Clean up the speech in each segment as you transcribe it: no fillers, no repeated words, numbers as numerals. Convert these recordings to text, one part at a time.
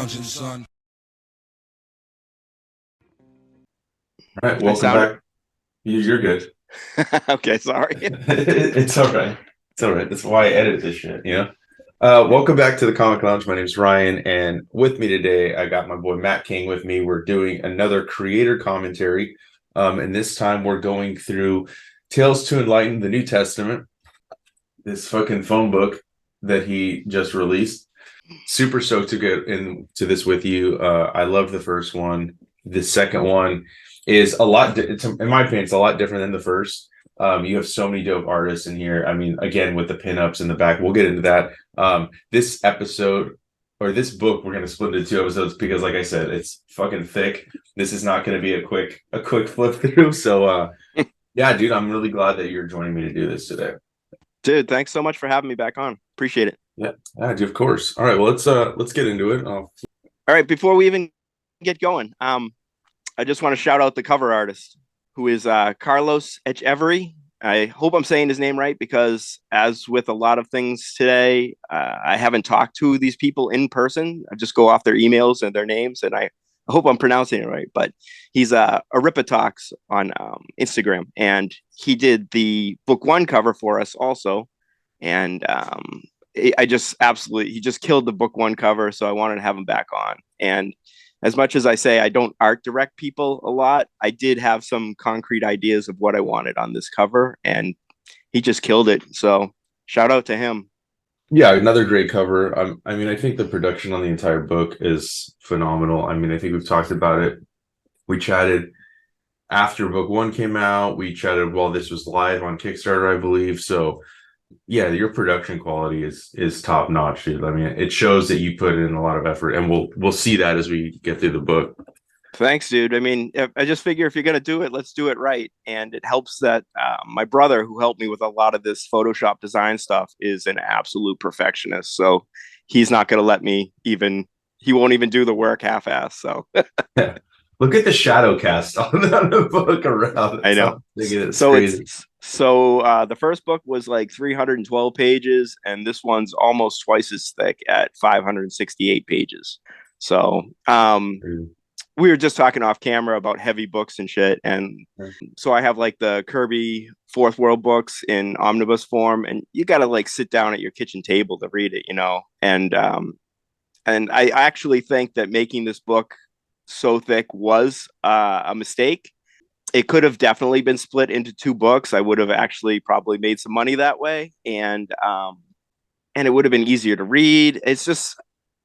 lounging, son. All right, welcome back. You're good. Okay, sorry. It's all right. It's all right. That's why I edit this shit, you know? Welcome back to the Comic Lounge. My name is Ryan, and with me today, I got my boy Matt King with me. We're doing another creator commentary, and this time we're going through Tales to Enlighten, the New Testament, this fucking phone book that he just released. Super stoked to get into this with you. I love the first one. The second one is a lot, in my opinion, it's a lot different than the first. You have so many dope artists in here. I mean, again, with the pinups in the back, we'll get into that. This episode or this book, we're going to split into 2 episodes because, like I said, it's fucking thick. This is not going to be a quick flip through. So, yeah, dude, I'm really glad that you're joining me to do this today. Dude, thanks so much for having me back on. Appreciate it. Yeah, dude, of course. All right, well, let's get into it. All right, before we even get going, I just want to shout out the cover artist, who is Carlos Echeverry. I hope I'm saying his name right, because as with a lot of ththings today, I haven't talked to these people in person. I just go off their emails and their names, and I hope I'm pronouncing it right. But he's Aripatox on Instagram, and he did the book 1 cover for us also. And he just killed the book 1 cover, so I wanted to have him back on. And as much as I say I don't art direct people a lot, I did have some concrete ideas of what I wanted on this cover, and he just killed it. So shout out to him. Yeah, another great cover. I mean, I think the production on the entire book is phenomenal. I mean, I think we've talked about it. We chatted after book 1 came out. We chatted while this was live on Kickstarter, I believe. So yeah, your production quality is top notch, dude. I mean, it shows that you put in a lot of effort, and we'll see that as we get through the book. Thanks, dude. I mean, I just figure if you're gonna do it, let's do it right. And it helps that my brother, who helped me with a lot of this Photoshop design stuff, is an absolute perfectionist. So he's not gonna let me even. He won't even do the work half-ass. So Look at the shadow cast on the book around. I know. So the first book was like 312 pages, and this one's almost twice as thick at 568 pages. So we were just talking off camera about heavy books and shit. And so I have like the Kirby Fourth World books in omnibus form, and you got to like sit down at your kitchen table to read it, you know? And I actually think that making this book so thick was a mistake. It could have definitely been split into 2 books. I would have actually probably made some money that way, and it would have been easier to read. It's just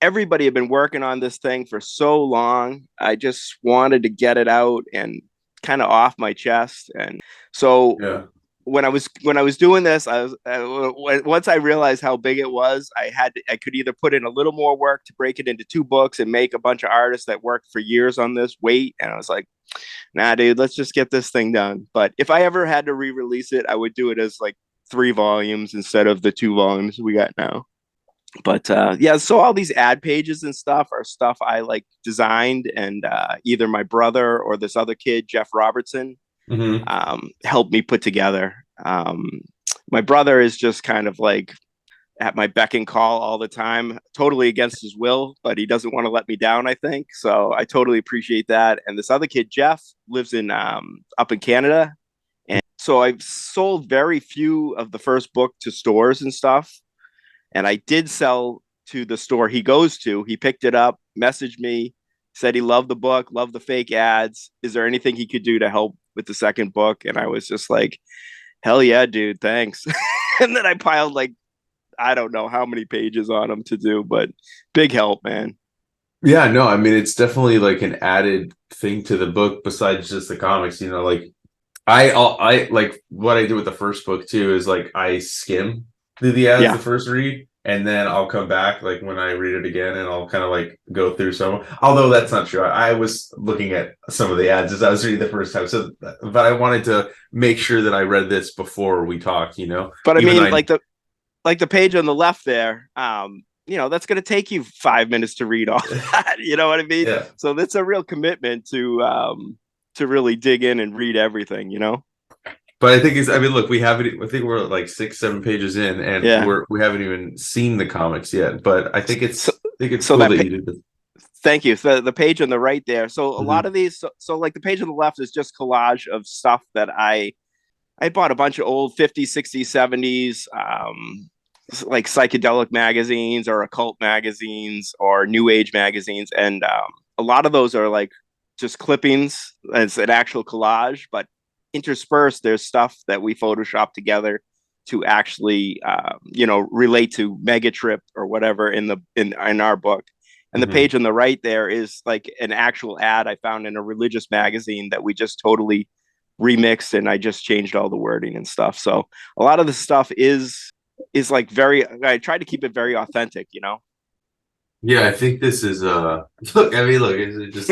everybody had been working on this thing for so long. I just wanted to get it out and kind of off my chest. And so yeah. When I was doing this, once I realized how big it was, I could either put in a little more work to break it into 2 books and make a bunch of artists that worked for years on this wait. And I was like, nah, dude, let's just get this thing done. But if I ever had to re-release it, I would do it as like 3 volumes instead of the 2 volumes we got now. But yeah, so all these ad pages and stuff are stuff I like designed, and either my brother or this other kid, Jeff Robertson, helped me put together. My brother is just kind of like at my beck and call all the time, totally against his will, but he doesn't want to let me down, I think. So I totally appreciate that. And this other kid, Jeff, lives in up in Canada. And so I've sold very few of the first book to stores and stuff. And I did sell to the store he goes to. He picked it up, messaged me, said he loved the book, loved the fake ads. Is there anything he could do to help with the second book? And I was just like, hell yeah, dude, thanks. And then I piled like, I don't know how many pages on them to do, but big help, man. Yeah, no, I mean, it's definitely like an added thing to the book besides just the comics, you know, like I like what I do with the first book too is like I skim through the ads the first read, and then I'll come back like when I read it again, and I'll kind of like go through some. Although that's not true. I was looking at some of the ads as I was reading the first time. So, but I wanted to make sure that I read this before we talked, you know. But I mean, like the page on the left there, you know, that's going to take you 5 minutes to read all that. You know what I mean? Yeah. So that's a real commitment to really dig in and read everything, you know. But I think I mean, look, we haven't. I think we're like 6-7 pages in, and we haven't even seen the comics yet. But I think it's cool that you did this. Thank you. So the page on the right there. So a lot Mhm. of these, so like the page on the left is just collage of stuff that I bought a bunch of old 50s, 60s, 70s, like psychedelic magazines or occult magazines or new age magazines. And a lot of those are like just clippings. It's an actual collage, but interspersed, there's stuff that we Photoshop together to actually, relate to Megatrip or whatever in our book. And the Mhm. page on the right there is like an actual ad I found in a religious magazine that we just totally remixed, and I just changed all the wording and stuff. So a lot of the stuff is like very, I tried to keep it very authentic, you know. Yeah, I think this is look, I mean, look, it's just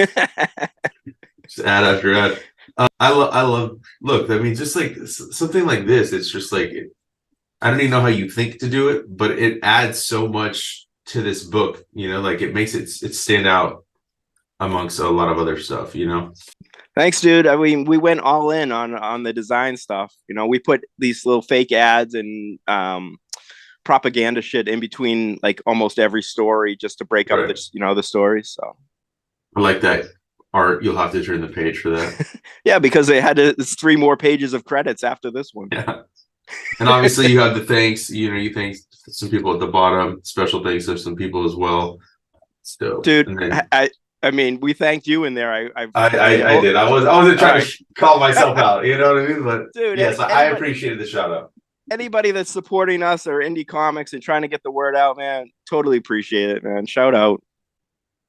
ad after ad. I love look, I mean, just like something like this, it's just like I don't even know how you think to do it, but it adds so much to this book, you know, like it makes it stand out amongst a lot of other stuff, you know. Thanks, dude. I mean, we went all in on the design stuff. You know, we put these little fake ads and propaganda shit in between like almost every story just to break up Right. the stories. So I like that art. You'll have to turn the page for that. yeah, because they had it's 3 more pages of credits after this one. Yeah. And obviously you have the thanks, you know, you thank some people at the bottom, special thanks to some people as well. So, Dude, and then I mean, we thanked you in there. I did. I wasn't All trying to right. call myself out, you know what I mean? But Dude, yes, I appreciated the shout out. anybody that's supporting us or indie comics and trying to get the word out, man, totally appreciate it, man. Shout out.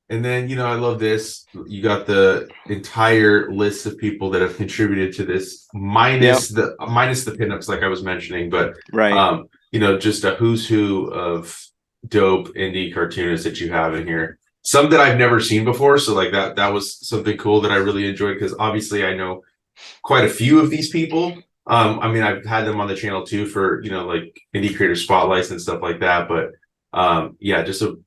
And then, you know, I love this. You got the entire list of people that have contributed to this, Yeah, minus the pinups, like I was mentioning, but right. you know, just a who's who of dope indie cartoonists that you have in here. Some that I've never seen before, so like that was something cool that I really enjoyed because obviously I know quite a few of these people. I mean, I've had them on the channel too for, you know, like indie creator spotlights and stuff like that. But yeah, just a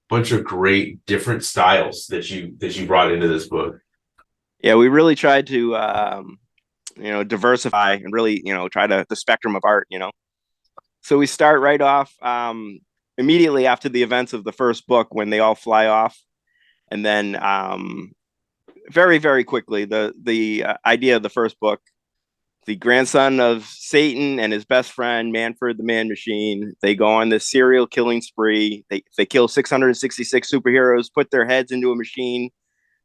bunch of great different styles that you brought into this book. Yeah, we really tried to diversify and really, try to the spectrum of art, you know. So we start right off immediately after the events of the first book when they all fly off, and then very very quickly the idea of the first book, the grandson of Satan and his best friend Manfred the Man Machine, they go on this serial killing spree. They kill 666 superheroes, put their heads into a machine.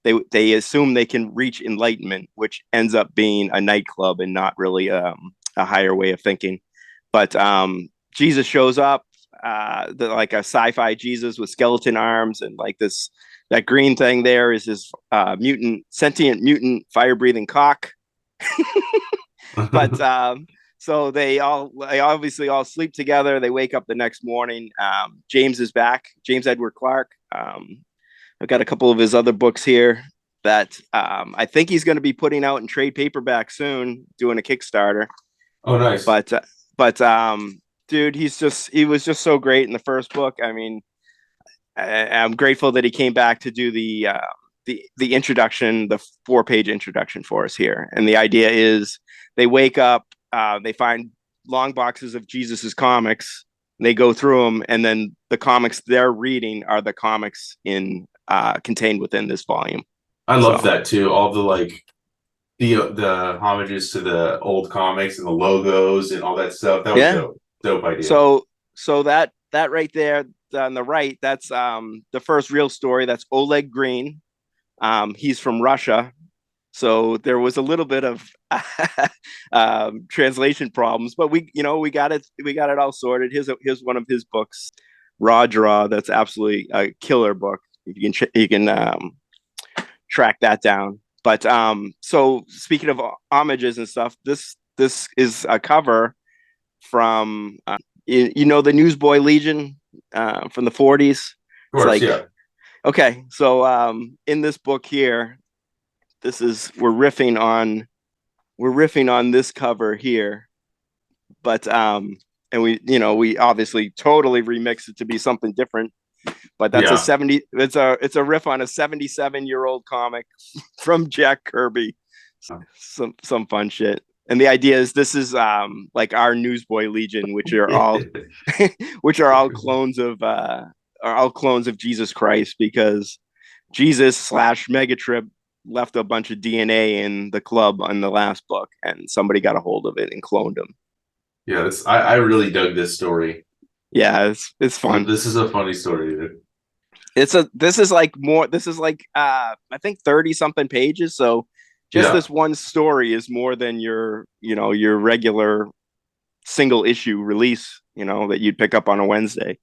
They assume they can reach enlightenment, which ends up being a nightclub and not really a higher way of thinking. But Jesus shows up, like a sci-fi Jesus with skeleton arms, and like this that green thing there is his sentient mutant fire breathing cock. But so they obviously all sleep together. They wake up the next morning. James is back. James Edward Clark. I've got a couple of his other books here that I think he's going to be putting out in trade paperback soon, doing a Kickstarter. Oh, nice. But dude, he was just so great in the first book. I mean, I'm grateful that he came back to do the introduction, the 4-page introduction for us here. And the idea is they wake up, they find long boxes of Jesus's comics, they go through them, and then the comics they're reading are the comics in contained within this volume. I love So that too. All the like the homages to the old comics and the logos and all that stuff. That was yeah, dope. Dope idea. so that right there on the right, that's the first real story. That's Oleg Green. He's from Russia, so there was a little bit of translation problems, but we got it all sorted. Here's one of his books, Raw Draw. That's absolutely a killer book. You can track that down. But so speaking of homages and stuff, this is a cover from the Newsboy Legion from the 40s. Of It's course, like, yeah. okay, so in this book here, we're riffing on this cover here, but and we obviously totally remix it to be something different. But that's Yeah. it's a riff on a 77-year-old comic from Jack Kirby. Some fun shit. And the idea is this is like our Newsboy Legion, which are all which are all clones of Jesus Christ, because Jesus slash Megatrip left a bunch of DNA in the club on the last book, and somebody got a hold of it and cloned him. Yeah, I really dug this story. Yeah, it's fun. This is a funny story, dude. This is like I think 30 something pages. So just Yeah. this one story is more than your regular single issue release, that you'd pick up on a Wednesday.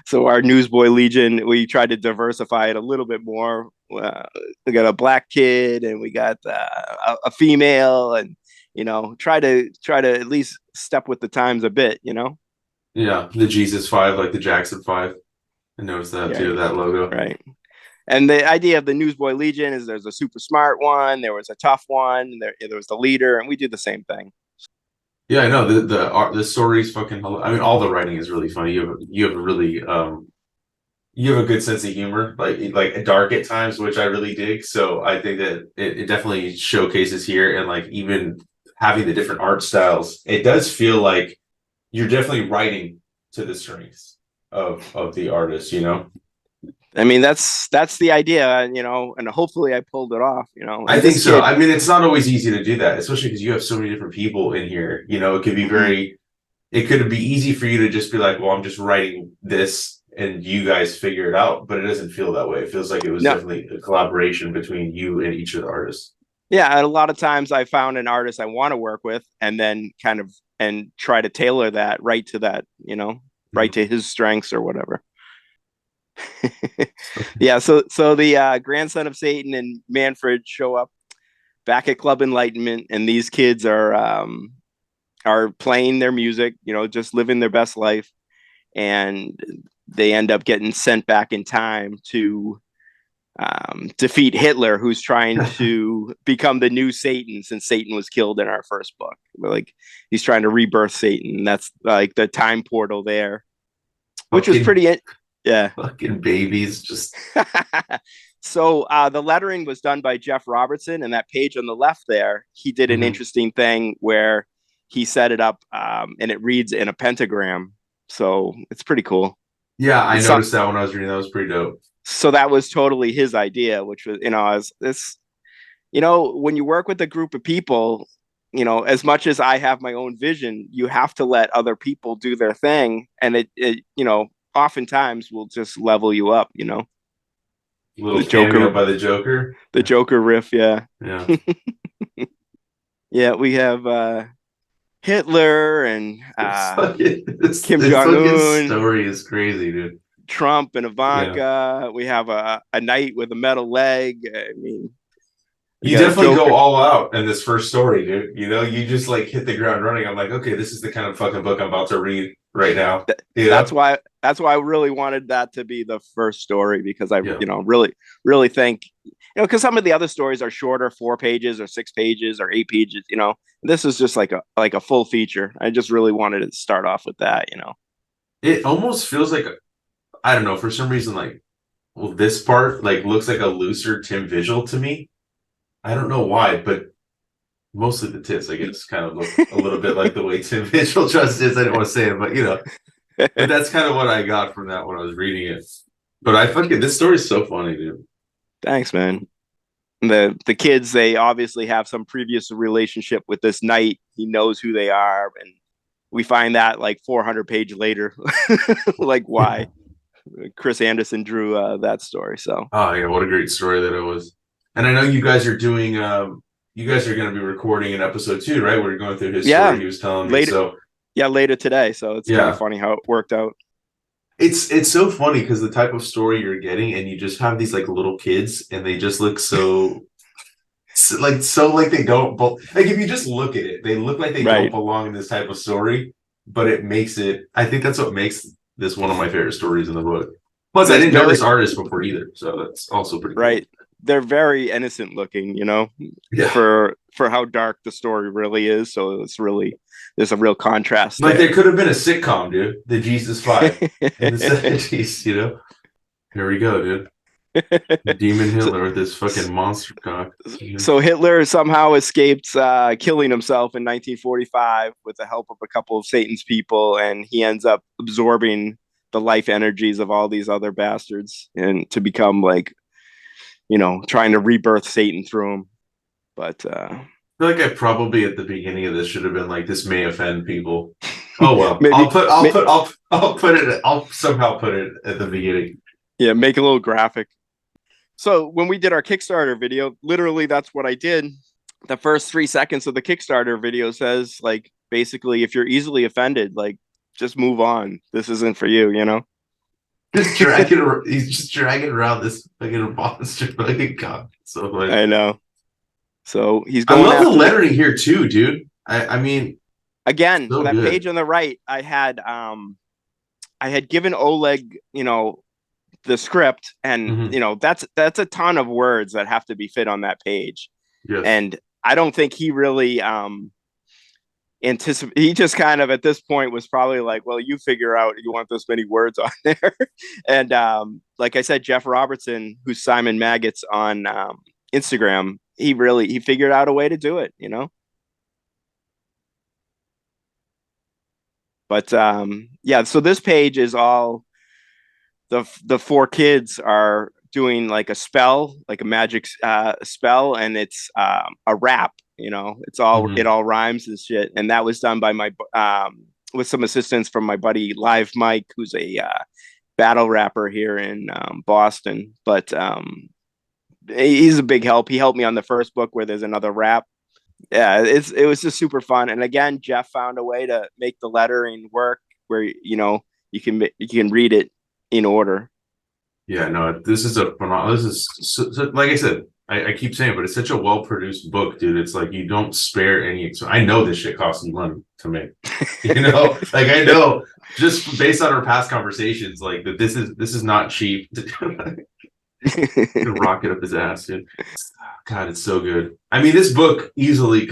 So our Newsboy Legion, we tried to diversify it a little bit more. We got a black kid and we got a female, and try to at least step with the times a bit. Yeah, the Jesus 5, like the Jackson 5. I noticed that too, Right, that logo. right. And the idea of the Newsboy Legion is there's a super smart one, there was a tough one, there was the leader, and we do the same thing. Yeah, I know the story's fucking. I mean, all the writing is really funny. You have a really you have a good sense of humor, like dark at times, which I really dig. So I think that it definitely showcases here, and like even having the different art styles, it does feel like you're definitely writing to the strengths of the artist. I mean, that's the idea, and hopefully I pulled it off, I and think this so. kid. I mean, it's not always easy to do that, especially because you have so many different people in here. It could be Mhm. it could be easy for you to just be like, well, I'm just writing this and you guys figure it out, but it doesn't feel that way. It feels like it was No, definitely a collaboration between you and each of the artists. yeah, and a lot of times I found an artist I want to work with, and then kind of and try to tailor that right to that, right to his strengths or whatever. Yeah, so the grandson of Satan and Manfred show up back at Club Enlightenment, and these kids are playing their music, just living their best life, and they end up getting sent back in time to defeat Hitler, who's trying to become the new Satan since Satan was killed in our first book. Like he's trying to rebirth Satan. That's like the time portal there, which was fucking, pretty. Yeah. fucking babies, just So the lettering was done by Jeff Robertson, and that page on the left there, he did an Mhm. interesting thing where he set it up, and it reads in a pentagram. So it's pretty cool. Yeah, I So, noticed that when I was reading. That was pretty dope. so that was totally his idea, which was, as this, when you work with a group of people, as much as I have my own vision, you have to let other people do their thing, and it oftentimes will just level you up. Little The cameo Joker, by the Joker. the Joker riff, yeah. Yeah. Yeah, we have Hitler and Kim This Jong fucking Un, story is crazy, dude. Trump and Yeah. Ivanka. We have a knight with a metal leg. I mean, we You got a definitely Joker. go all out in this first story, dude. You just like hit the ground running. I'm like, okay, this is the kind of fucking book I'm about to read right now. That's why I really wanted that to be the first story, because I Yeah. really think, because some of the other stories are shorter, 4 pages or 6 pages or 8 pages. This is just like a full feature. I just really wanted to start off with that. It almost feels like, I don't know, for some reason, like, well, this part like looks like a looser Tim Vigil to me. I don't know why, but mostly the tits, I guess, kind of look a little bit like the way Tim Vigil just is. I didn't want to say it, but but that's kind of what I got from that when I was reading it. But this story is so funny, dude. Thanks, man. The kids, they obviously have some previous relationship with this knight. He knows who they are, and we find that like 400 page later. Like why Chris Anderson drew that story. So Oh yeah, what a great story that it was. And I know you guys are doing you guys are gonna be recording an episode 2, right? Where you're going through his yeah, story he was telling me. later So later today. So it's kind of yeah. funny how it worked out. It's so funny because the type of story you're getting, and you just have these like little kids, and they just look so like they don't like if you just look at it, they look like they don't Right. belong in this type of story, but it makes it. I think that's what makes this one of my favorite stories in the book. Plus, I It's didn't know very this artist before either, so that's also pretty cool. right. They're very innocent looking, Yeah, for how dark the story really is. So there's a real contrast like there. there could have been a sitcom, dude. The Jesus 5 in the 70s. Here we go, dude. Demon so, Hitler with this fucking monster cock. so Hitler somehow escapes killing himself in 1945 with the help of a couple of Satan's people, and he ends up absorbing the life energies of all these other bastards and to become like, trying to rebirth Satan through them. But feel like I probably at the beginning of this should have been like, this may offend people. Oh well, maybe, I'll somehow put it at the beginning. yeah, make a little graphic. So when we did our Kickstarter video, literally that's what I did. The first 3 seconds of the Kickstarter video says, like, basically, if you're easily offended, like, just move on. This isn't for you, He's just dragging around this fucking monster fucking cop. So like, I know. So he's I going love after the lettering here too, dude. I mean, again, so that good. page on the right, I had given Oleg, the script, and that's a ton of words that have to be fit on that page. Yes. And I don't think he really he just kind of at this point was probably like, well, you figure out you want this many words on there. And like I said, Jeff Robertson, who's Simon Maggots on Instagram, he figured out a way to do it, But yeah, so this page is all the four kids are doing like a spell, like a magic spell, and it's a rap. It's all it all rhymes and shit. And that was done by my with some assistance from my buddy Live Mike, who's a battle rapper here in Boston. But he's a big help. He helped me on the first book where there's another rap. Yeah, it was just super fun. And again, Jeff found a way to make the lettering work where you can read it in order. Yeah, no, this is a phenomenal. This is like I said, I keep saying, but it's such a well-produced book, dude. It's like you don't spare any. So I know this shit costs you money to make. Like I know just based on our past conversations, like that this is not cheap. Rocket up his ass, dude. God, it's so good. I mean, this book easily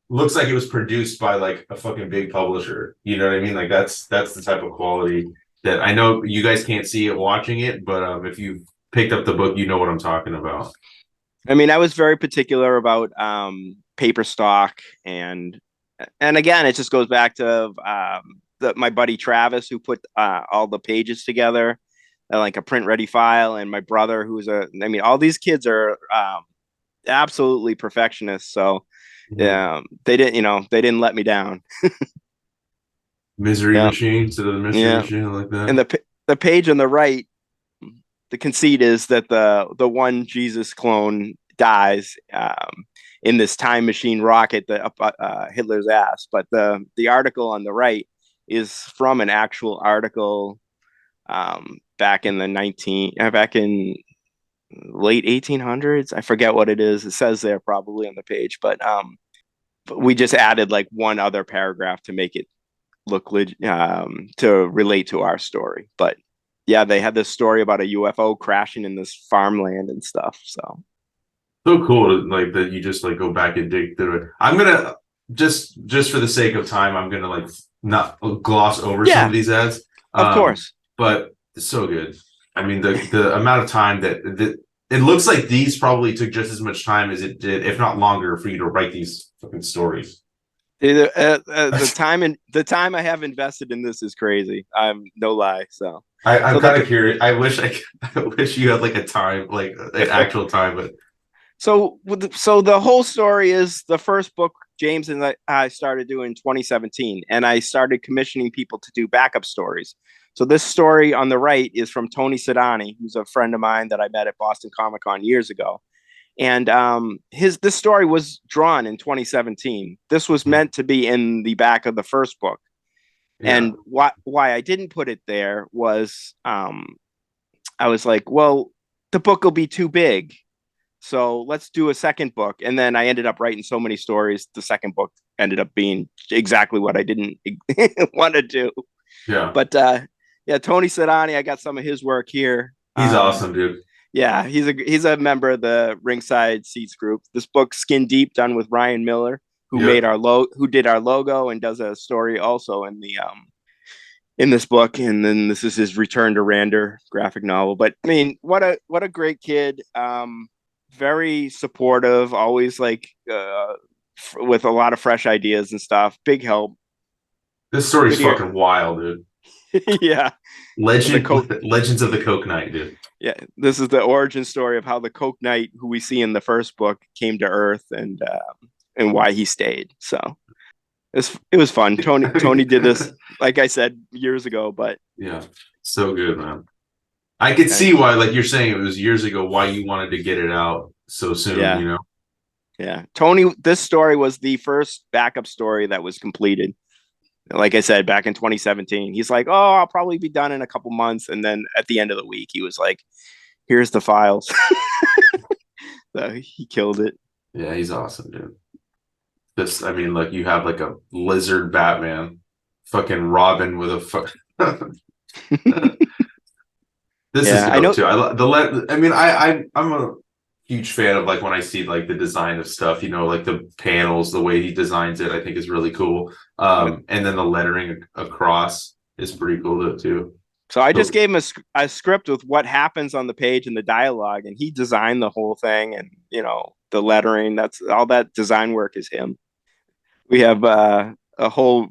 looks like it was produced by like a fucking big publisher. You know what I mean? Like that's the type of quality that I know you guys can't see it watching it, but if you've picked up the book, you know what I'm talking about. I mean, I was very particular about paper stock, and again, it just goes back to my buddy Travis, who put all the pages together, like a print ready file, and my brother, all these kids are absolutely perfectionists. So they didn't let me down. Misery machine instead of the mystery machine, like that. And the page on the right, the conceit is that the one Jesus clone dies in this time machine rocket that up Hitler's ass. But the article on the right is from an actual article back in late 1800s. I forget what it is. It says there probably on the page, but we just added like one other paragraph to make it look to relate to our story. But yeah, they had this story about a UFO crashing in this farmland and stuff. So cool, like that you just like go back and dig through it. I'm gonna just for the sake of time, I'm gonna like not gloss over some of these ads. Of course. But it's so good. I mean, the amount of time that it looks like these probably took just as much time as it did, if not longer, for you to write these fucking stories. The time I have invested in this is crazy. I'm no lie. So I'm kind of curious. I wish you had like a time, like an actual time, but so the whole story is the first book James and I started doing in 2017, and I started commissioning people to do backup stories. So this story on the right is from Tony Sedani, who's a friend of mine that I met at Boston Comic Con years ago. And this story was drawn in 2017. This was meant to be in the back of the first book. Yeah. And why I didn't put it there was I was like, well, the book will be too big. So let's do a second book. And then I ended up writing so many stories. The second book ended up being exactly what I didn't want to do. Yeah. But Tony Sedani, I got some of his work here. He's awesome, dude. Yeah, he's a member of the Ringside Seats group. This book, Skin Deep, done with Ryan Miller, who did our logo and does a story also in the in this book. And then this is his Return to Rander graphic novel. But I mean, what a great kid. Very supportive, always like with a lot of fresh ideas and stuff. Big help. This story's fucking wild, dude. Yeah. The Coke. Legends of the Coke Knight, dude. Yeah, this is the origin story of how the Coke Knight, who we see in the first book, came to Earth and why he stayed. So it was fun. Tony did this, like I said, years ago, but Yeah, so good, man. I could see why, like you're saying, it was years ago, why you wanted to get it out so soon, yeah, you know? yeah. Tony, this story was the first backup story that was completed. Like I said, back in 2017, he's like, "Oh, I'll probably be done in a couple months," and then at the end of the week, he was like, "Here's the files." So he killed it. Yeah, he's awesome, dude. This, I mean, like you have like a lizard Batman, fucking Robin with a fuck. This is Yeah, I dope know. too. I'm a huge fan of like when I see like the design of stuff, you know, like the panels, the way he designs it, I think is really cool. And then the lettering across is pretty cool too. So I just So, gave him a script with what happens on the page and the dialogue, and he designed the whole thing, and the lettering. That's all that design work is him. We have the whole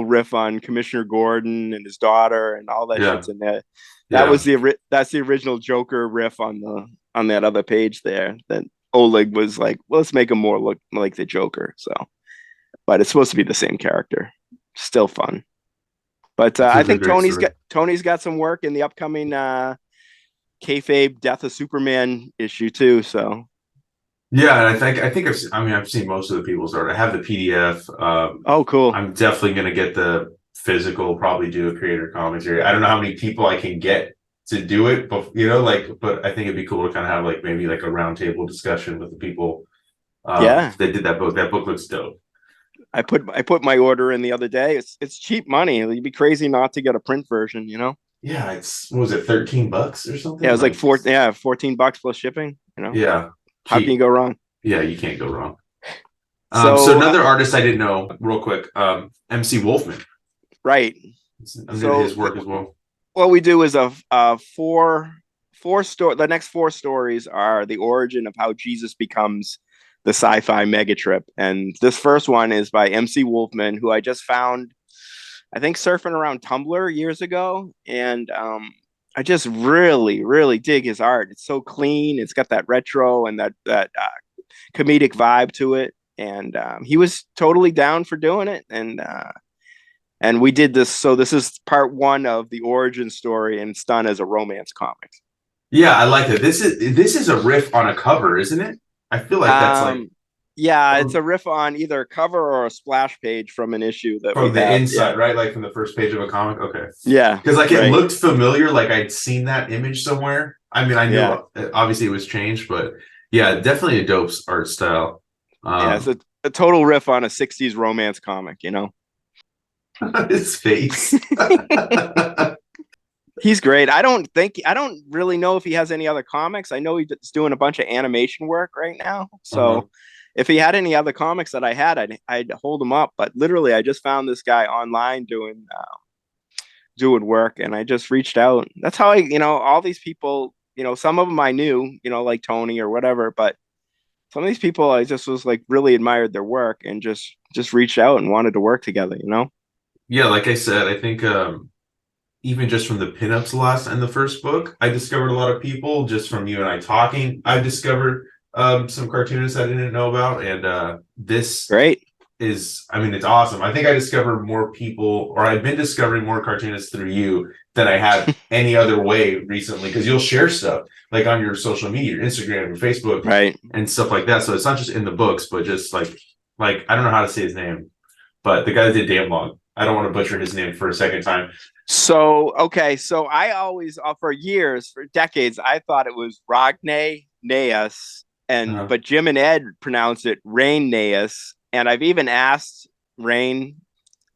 riff on Commissioner Gordon and his daughter, and all that yeah, shit's in there. yeah. That's the original Joker riff on that other page there. That Oleg was like, well, let's make him more look like the Joker. So, but it's supposed to be the same character. Still fun. But It's I a think great story. Tony's got some work in the upcoming kayfabe Death of Superman issue too. So Yeah, and I've seen most of the people's art. I have the PDF. oh, cool. I'm definitely gonna get the physical, probably do a creator commentary. I don't know how many people I can get to do it, but but I think it'd be cool to kind of have like maybe like a roundtable discussion with the people Yeah, that did that book. That book looks dope. I put my order in the other day. It's cheap money. You'd be crazy not to get a print version. Yeah, it's what was it, $13 or something? Yeah, it was like Like, $14 plus shipping. yeah, How can you cheap. go wrong? Yeah, you can't go wrong. So So another artist I didn't know, real quick, MC Wolfman. right. I'm into So his work as well. what we do is a four story. The next four stories are the origin of how Jesus becomes the sci-fi megatrip, and this first one is by MC Wolfman, who I just found, I think, surfing around Tumblr years ago, and I just really, really dig his art. It's so clean. It's got that retro and that comedic vibe to it, and he was totally down for doing it, and we did this. So this is part one of the origin story, and it's done as a romance comic. Yeah, I like it. This is a riff on a cover, isn't it? I feel like that's like Yeah, it's from a riff on either a cover or a splash page from an issue that we from the have. Yeah, inside, right? Like from the first page of a comic. Okay. yeah, Because like it right. looked familiar, like I'd seen that image somewhere. I mean, I knew Yeah, obviously it was changed, but yeah, definitely a dope art style. yeah. It's a total riff on a '60s romance comic. His face. He's great. I don't really know if he has any other comics. I know he's doing a bunch of animation work right now. Uh-huh. So if he had any other comics that I had, I'd hold him up. But literally, I just found this guy online doing work, and I just reached out. That's how all these people. Some of them I knew, like Tony or whatever. But some of these people, I just was like really admired their work and just reached out and wanted to work together. Yeah, like I said, I think even just from the pinups last and the first book, I discovered a lot of people just from you and I talking. I've discovered some cartoonists I didn't know about, and this Great. I mean, it's awesome. I think I discovered more people, or I've been discovering more cartoonists through you than I have any other way recently, because you'll share stuff like on your social media, your Instagram, your Facebook, Right. and stuff like that. So it's not just in the books, but just like I don't know how to say his name, but the guy that did Damn Long. I don't want to butcher his name for a second time. So, okay. So I always, for years, for decades, I thought it was Rogne Naeus, Uh-huh. but Jim and Ed pronounce it Rain Naeus. And I've even asked Rain,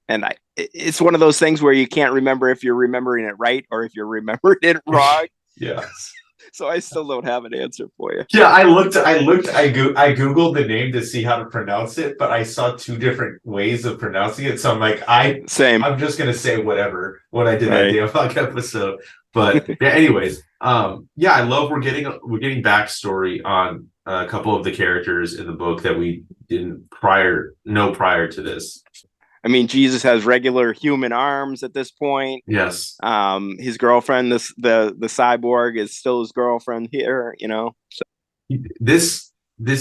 and it's one of those things where you can't remember if you're remembering it right or if you're remembering it wrong. Yeah. So I still don't have an answer for you. Yeah, I Googled the name to see how to pronounce it, but I saw two different ways of pronouncing it. So I'm like, Same. I'm just gonna say whatever when I did that Right. Damn Long episode. But yeah, anyways, yeah, I love we're getting backstory on a couple of the characters in the book that we didn't know prior to this. I mean, Jesus has regular human arms at this point. Yes. His girlfriend, the cyborg, is still his girlfriend here. So, This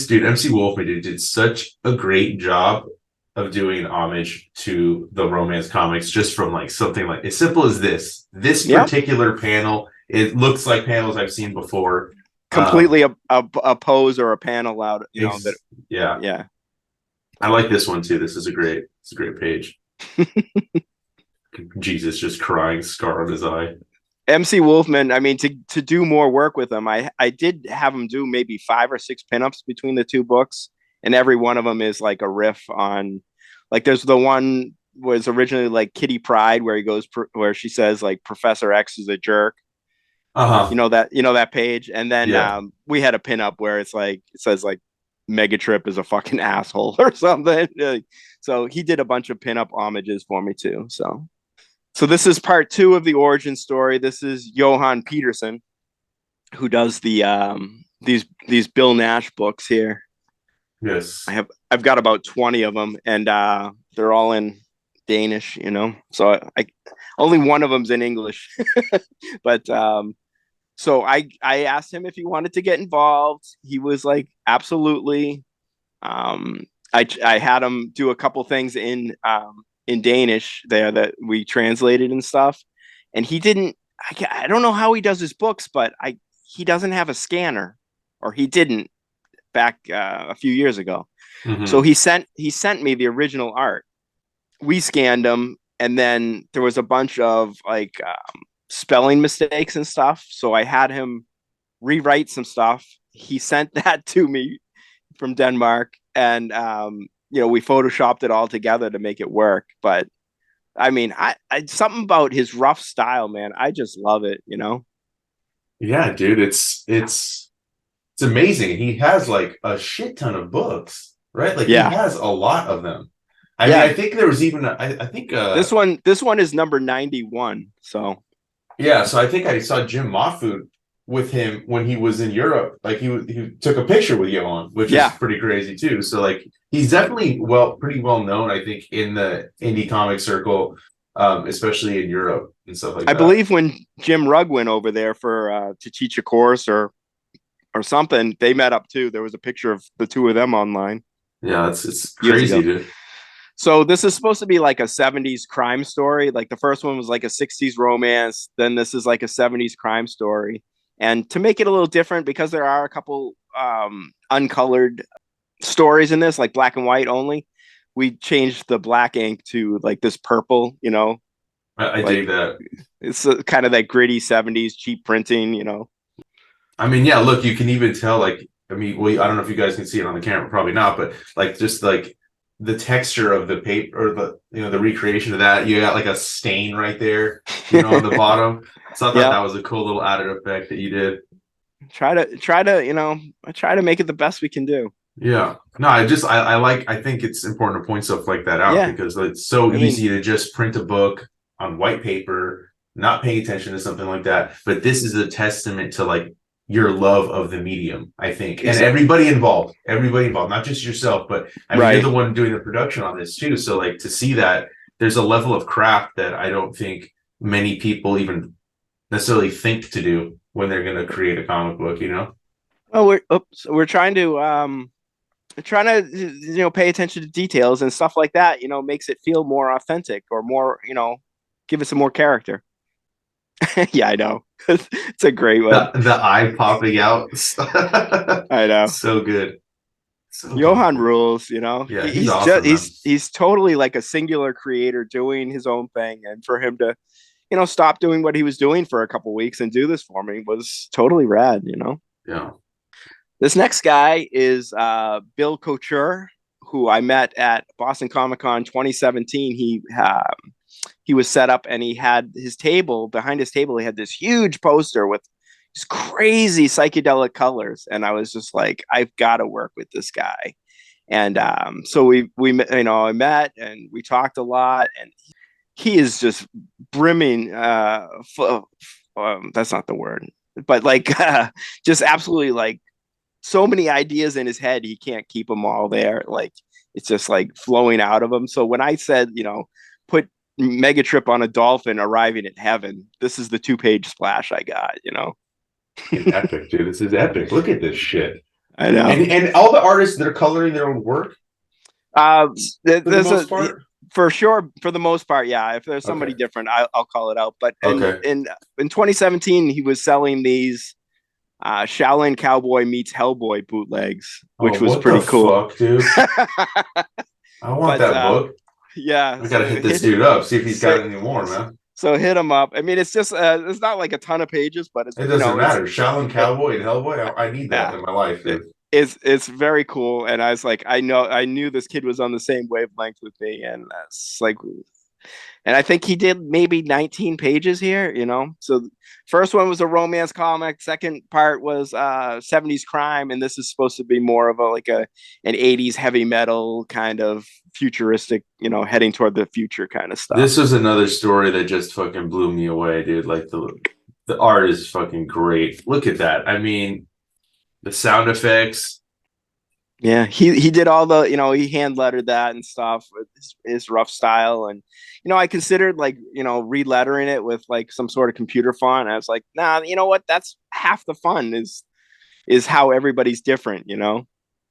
dude, MC Wolfman, did such a great job of doing homage to the romance comics, just from like something like as simple as this yep, particular panel. It looks like panels I've seen before. completely a pose or a panel out. That. Yeah, Yeah. I like this one too. It's a great page. Jesus just crying, scar on his eye. MC Wolfman, I mean, to do more work with him, I did have him do maybe 5 or 6 pinups between the two books, and every one of them is like a riff on, like, there's the one was originally like Kitty Pryde, where he goes where she says like Professor X is a jerk. Uh-huh. That page, and then Yeah. we had a pinup where it says like Megatrip is a fucking asshole or something. So he did a bunch of pinup homages for me too. So this is part 2 of the origin story. This is Johan Peterson, who does these Bill Nash books here. Yes. I've got about 20 of them, and they're all in Danish. So I only one of them's in English, but so I asked him if he wanted to get involved. He was like, absolutely. I had him do a couple things in Danish there that we translated and stuff. And he didn't, I don't know how he does his books, but he doesn't have a scanner, or he didn't back a few years ago. Mm-hmm. So he sent me the original art. We scanned them, and then there was a bunch of like spelling mistakes and stuff. So I had him rewrite some stuff. He sent that to me from Denmark, and we photoshopped it all together to make it work. But I mean, I something about his rough style, man. I just love it. Yeah, dude, it's amazing. He has like a shit ton of books, right? Like he has a lot of them. I mean, I think there was even I think this one is number 91. So yeah, so I think I saw Jim Mahfood with him when he was in Europe. Like he took a picture with Johan, which is pretty crazy too. So like he's definitely pretty well known, I think, in the indie comic circle, especially in Europe and stuff like that. I believe when Jim Rugg went over there for to teach a course or something, they met up too. There was a picture of the two of them online. Yeah, it's crazy, dude. So this is supposed to be like a 70s crime story. Like the first one was like a 60s romance. Then this is like a 70s crime story. And to make it a little different, because there are a couple uncolored stories in this, like black and white only, we changed the black ink to like this purple, I dig that. It's kind of that gritty 70s cheap printing, I mean, yeah, look, you can even tell, like, I mean, well, I don't know if you guys can see it on the camera, probably not, but like just like the texture of the paper, or the recreation of that, you got like a stain right there, on the bottom. So I thought that was a cool little added effect that you did. Try to make it the best we can do. Yeah. No, I think it's important to point stuff like that out, because it's so easy to just print a book on white paper, not paying attention to something like that. But this is a testament to like your love of the medium, I think. And everybody involved, not just yourself, but I mean, you're the one doing the production on this too. So like to see that there's a level of craft that I don't think many people even necessarily think to do when they're going to create a comic book, Well, we're trying to pay attention to details and stuff like that, makes it feel more authentic, or more, give us some more character. Yeah, I know. It's a great one. The eye popping out. I know. So good. Johan rules, Yeah, he's awesome, he's totally like a singular creator doing his own thing, and for him to, stop doing what he was doing for a couple weeks and do this for me was totally rad, Yeah. This next guy is Bill Couture, who I met at Boston Comic Con 2017. He was set up, and he had his table, behind his table, he had this huge poster with these crazy psychedelic colors. And I was just like, I've got to work with this guy. And so I met and we talked a lot, and he is just brimming, that's not the word, but like just absolutely like so many ideas in his head, he can't keep them all there. Like it's just like flowing out of him. So when I said, put Megatrip on a dolphin arriving at heaven, this is the 2-page splash I got. Fucking epic, dude. This is epic. Look at this shit. I know. And all the artists that are coloring their own work For the most part. For sure, for the most part, yeah. If there's somebody Okay. different, I'll call it out. But Okay. in 2017, he was selling these Shaolin Cowboy meets Hellboy bootlegs, which Oh, was what the pretty cool. fuck, dude? I want But that book. yeah, I gotta so hit this dude up, see if he's got any more, so, man. so hit him up. I mean, it's just it's not like a ton of pages, but it's It doesn't matter. Shaolin it, Cowboy and Hellboy, I need that yeah, in my life, it, dude. it's very cool. And I was like, I knew this kid was on the same wavelength with me, and that's like, and I think he did maybe 19 pages here. So first one was a romance comic, second part was 70s crime, and this is supposed to be more of an 80s heavy metal kind of futuristic, heading toward the future kind of stuff. This was another story that just fucking blew me away, dude. Like the art is fucking great. Look at that. I mean, the sound effects. Yeah, he did all the, he hand lettered that and stuff with his rough style. And I considered relettering it with like some sort of computer font. I was like, nah, you know what, that's half the fun is how everybody's different.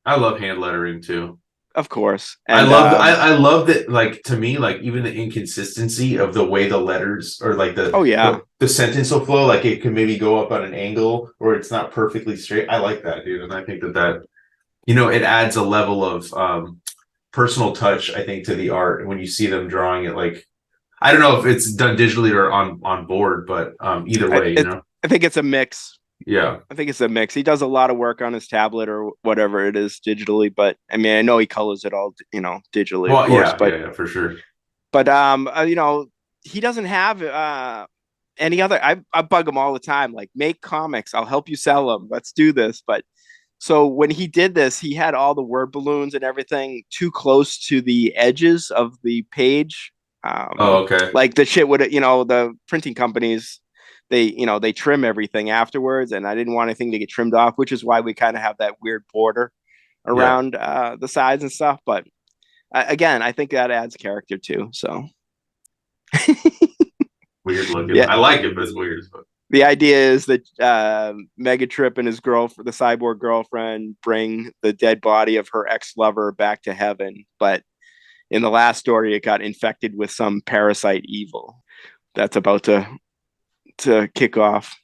I love hand lettering too. Of course. I And love I love that, like, to me, like, even the inconsistency of the way the letters, or like oh yeah, the sentence will flow, like it can maybe go up on an angle or it's not perfectly straight. I like that, dude. And I think that it adds a level of personal touch, I think, to the art when you see them drawing it. Like, I don't know if it's done digitally or on board, but either I, way, it, I think it's a mix. Yeah. I think it's a mix. He does a lot of work on his tablet or whatever it is digitally, but I mean, I know he colors it all, digitally, of Well, course. yeah, for sure. But he doesn't have any other. I bug him all the time, like, make comics. I'll help you sell them. Let's do this. But so when he did this, he had all the word balloons and everything too close to the edges of the page. Oh, okay. Like the shit would, the printing companies, they trim everything afterwards, and I didn't want anything to get trimmed off, which is why we kind of have that weird border around the sides and stuff. But again, I think that adds character too. So weird looking. yeah, I like it, but it's weird as fuck. The idea is that Megatrip and his girlfriend, the cyborg girlfriend, bring the dead body of her ex-lover back to heaven. But in the last story, it got infected with some parasite evil that's about to kick off,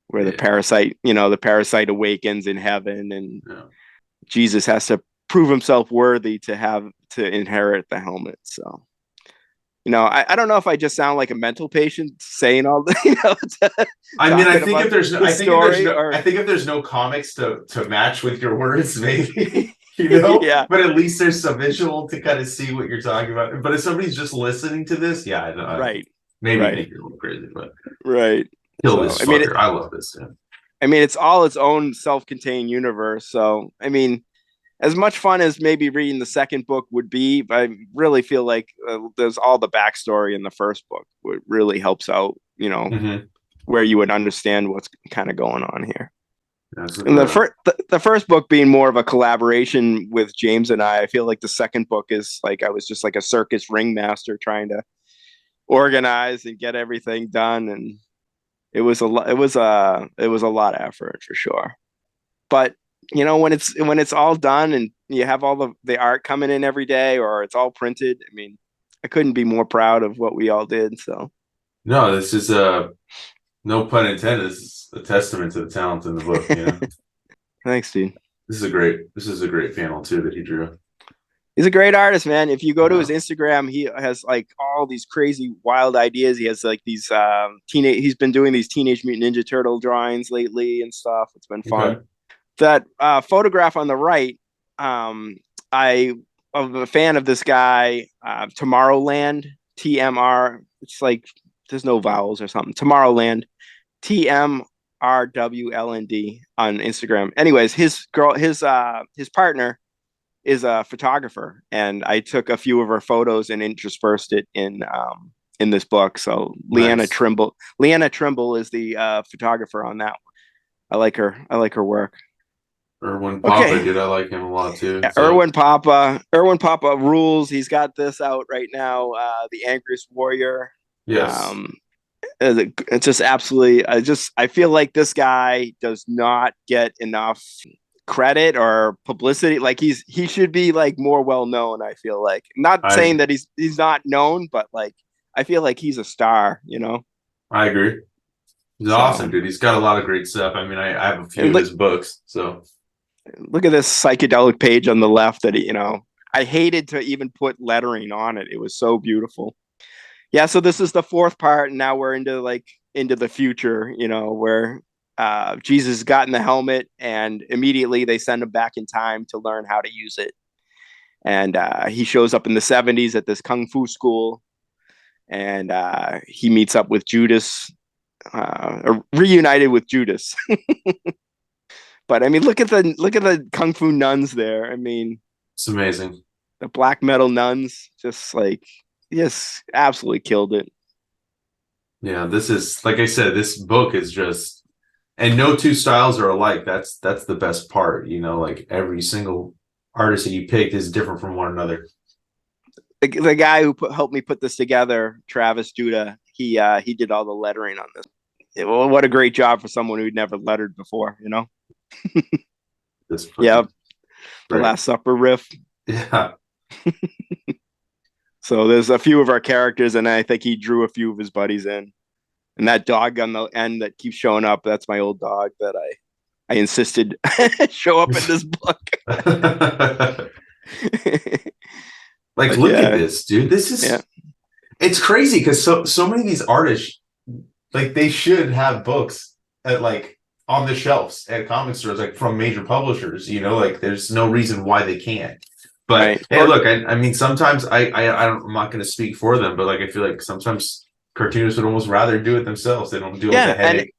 where the parasite awakens in heaven, and Jesus has to prove himself worthy to inherit the helmet. So. I don't know if I just sound like a mental patient saying all the, I mean, I think if there's no, or... I think if there's no comics to match with your words, maybe, yeah. But at least there's some visual to kind of see what you're talking about. But if somebody's just listening to this, right, maybe think you're a little crazy, but right. Kill this fucker. I love this. Yeah. I mean, it's all its own self-contained universe. So, I mean, as much fun as maybe reading the second book would be, I really feel like there's all the backstory in the first book, which really helps out, where you would understand what's kind of going on here. And the first book being more of a collaboration with James and I feel like the second book is like I was just like a circus ringmaster trying to organize and get everything done, and it was a lot of effort for sure. But when it's all done and you have all the art coming in every day, or it's all printed, I mean, I couldn't be more proud of what we all did. So no, this is no pun intended. This is a testament to the talent in the book. Thanks, dude. This is a great panel too that he drew. He's a great artist, man. If you go to his Instagram, he has like all these crazy wild ideas. He has like these he's been doing these Teenage Mutant Ninja Turtle drawings lately and stuff. It's been fun. Okay. That photograph on the right, I'm a fan of this guy, Tomorrowland, TMR. It's like there's no vowels or something. Tomorrowland, TMRWLND on Instagram. Anyways, his partner is a photographer, and I took a few of her photos and interspersed it in this book. So nice. Leanna Trimble is the photographer on that one. I like her work. Erwin Papa, Okay. dude, I like him a lot too. Yeah, So Erwin Papa rules. He's got this out right now. The Angriest Warrior. yes, Um, it's just absolutely. I feel like this guy does not get enough credit or publicity. Like he should be like more well known. I feel like, not I saying that he's not known, but like I feel like he's a star. I agree. He's awesome, So dude. He's got a lot of great stuff. I mean, I have a few and of his books. So look at this psychedelic page on the left that I hated to even put lettering on it. It was so beautiful. Yeah, so this is the fourth part, and now we're into the future, where Jesus got in the helmet, and immediately they send him back in time to learn how to use it. And he shows up in the 70s at this kung fu school, and he meets up with Judas, reunited with Judas. But I mean, look at the kung fu nuns there. I mean, it's amazing. the black metal nuns, just like, yes, absolutely killed it. Yeah, this is like I said, this book is just, and no two styles are alike. That's the best part, like every single artist that you picked is different from one another. The guy who helped me put this together, Travis Judah, he did all the lettering on this. Well, what a great job for someone who'd never lettered before. This Yeah, fucking the right. Last Supper riff. Yeah. So there's a few of our characters, and I think he drew a few of his buddies in. And that dog on the end that keeps showing up, that's my old dog that I insisted show up in this book. Like, But look at yeah, this, dude. This yeah, is it's crazy because so many of these artists, like, they should have books at like on the shelves at comic stores, like from major publishers. Like there's no reason why they can't. But right. hey, look, I mean, sometimes I'm not going to speak for them, but like I feel like sometimes cartoonists would almost rather do it themselves. They don't deal with the Yeah, and headache.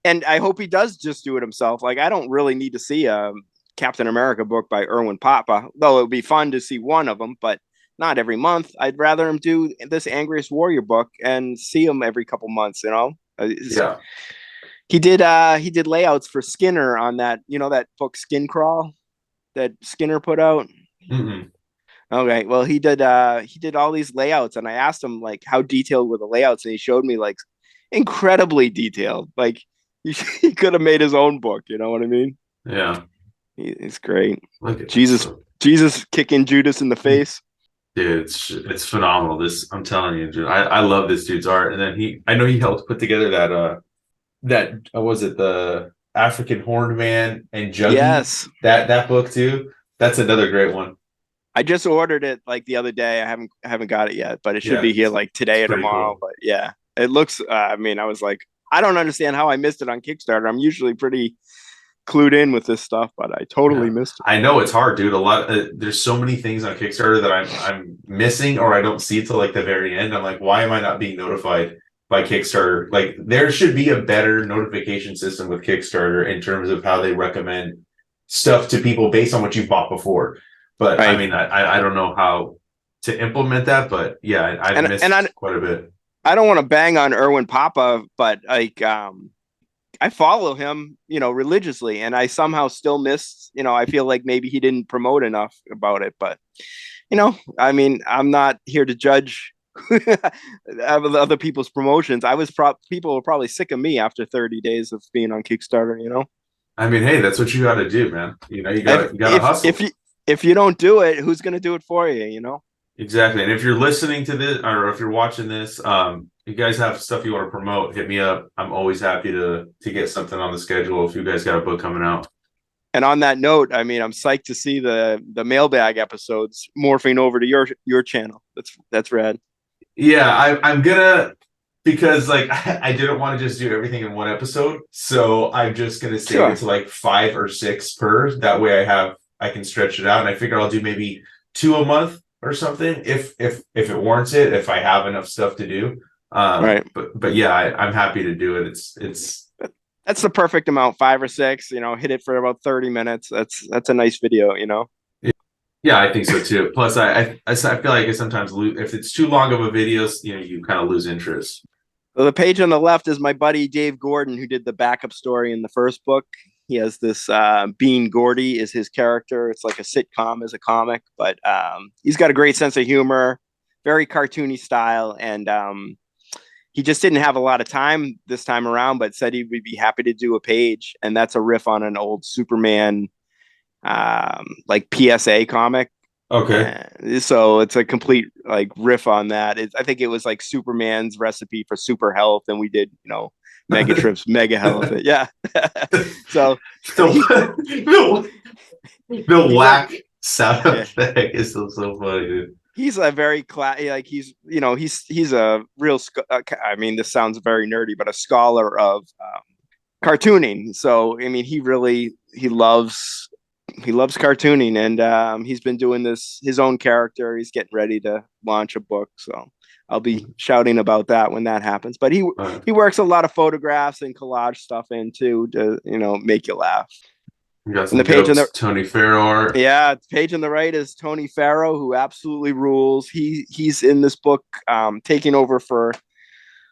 and I hope he does just do it himself. Like I don't really need to see a Captain America book by Erwin Papa, though it would be fun to see one of them, but not every month. I'd rather him do this Angriest Warrior book and see him every couple months. Yeah. He did layouts for Skinner on that book Skin Crawl that Skinner put out. Mm-mm. Okay, well he did all these layouts, and I asked him like how detailed were the layouts, and he showed me like incredibly detailed. Like he could have made his own book. You know what I mean? Yeah. He's great. Look at this. Jesus, Jesus kicking Judas in the face. Dude, it's phenomenal. This, I'm telling you, dude, I love this dude's art. And then I know he helped put together that was it the African Horned Man and Juggy, Yes, that book too. That's another great one. I just ordered it like the other day. I haven't got it yet, but it should Yeah, be here like it's today or pretty tomorrow. cool. But yeah, it looks. I mean, I was like, I don't understand how I missed it on Kickstarter. I'm usually pretty clued in with this stuff, but I totally Yeah, missed it. I know it's hard, dude. A lot. There's so many things on Kickstarter that I'm missing, or I don't see till like the very end. I'm like, why am I not being notified by Kickstarter? Like, there should be a better notification system with Kickstarter in terms of how they recommend stuff to people based on what you've bought before. But I Right. mean, I don't know how to implement that. But yeah, I've And missed quite a bit. I don't want to bang on Erwin Papa, but like I follow him, religiously, and I somehow still miss, I feel like maybe he didn't promote enough about it, but I mean, I'm not here to judge other people's promotions. People were probably sick of me after 30 days of being on Kickstarter. I mean, hey, that's what you got to do, man. You If got to if hustle. if you don't do it, who's going to do it for you? Exactly. And if you're listening to this or if you're watching this, you guys have stuff you want to promote, hit me up. I'm always happy to get something on the schedule if you guys got a book coming out. And on that note, I mean, I'm psyched to see the mailbag episodes morphing over to your channel. That's rad. Yeah, I'm gonna, because like I didn't want to just do everything in one episode. So I'm just gonna save it Sure. to like 5 or 6 per. That way I can stretch it out. And I figure I'll do maybe 2 a month or something if it warrants it, if I have enough stuff to do. Right. But yeah, I'm happy to do it. It's That's the perfect amount, 5 or 6. Hit it for about 30 minutes. That's a nice video. Yeah, I think so too. Plus, I feel like I sometimes lose if it's too long of a video. You kind of lose interest. So the page on the left is my buddy Dave Gordon, who did the backup story in the first book. He has this Bean Gordy is his character. It's like a sitcom as a comic, but he's got a great sense of humor, very cartoony style, and he just didn't have a lot of time this time around, but said he would be happy to do a page, and that's a riff on an old Superman like PSA comic. Okay. So it's a complete like riff on that. I think it was like Superman's recipe for super health, and we did, Megatrip's mega health. Yeah. So the, the he's whack sound yeah, effect is so funny, dude. he's a very like he's a real. I mean, this sounds very nerdy, but a scholar of cartooning. So I mean, he loves cartooning, and he's been doing this his own character. He's getting ready to launch a book, so I'll be shouting about that when that happens. But he works a lot of photographs and collage stuff in too to make you laugh. You got And some the page on the Tony Farrow art. yeah, the page on the right is Tony Farrow, who absolutely rules. He's in this book, taking over for.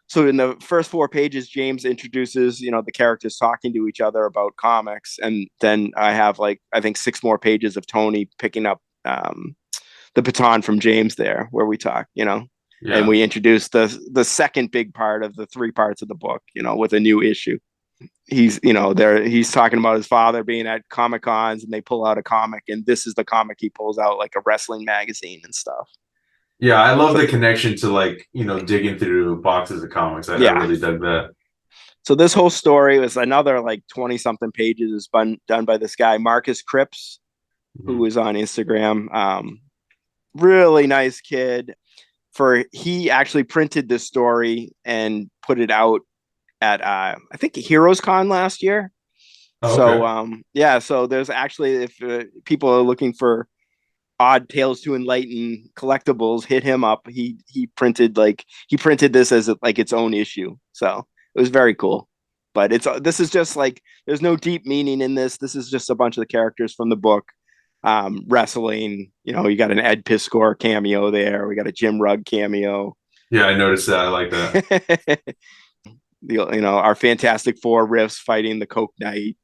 So in the first 4 pages, James introduces, the characters talking to each other about comics, and then I have I think 6 more pages of Tony picking up the baton from James there, where we talk, and we introduce the second big part of the 3 parts of the book, with a new issue. He's talking about his father being at Comic Cons, and they pull out a comic, and this is the comic he pulls out, like a wrestling magazine and stuff. Yeah, I love the connection to digging through boxes of comics. I really dug that. So this whole story was another 20 something pages is done by this guy, Marcus Cripps, who is on Instagram. Really nice kid. He actually printed this story and put it out at I think Heroes Con last year. Okay. So so there's actually, if people are looking for odd Tales to Enlighten collectibles, hit him up. He printed this as its own issue. So it was very cool. But this is just there's no deep meaning in this. This is just a bunch of the characters from the book wrestling. You got an Ed Piskor cameo there. We got a Jim Rugg cameo. Yeah, I noticed that. I like that. Our Fantastic Four riffs fighting the Coke Knight.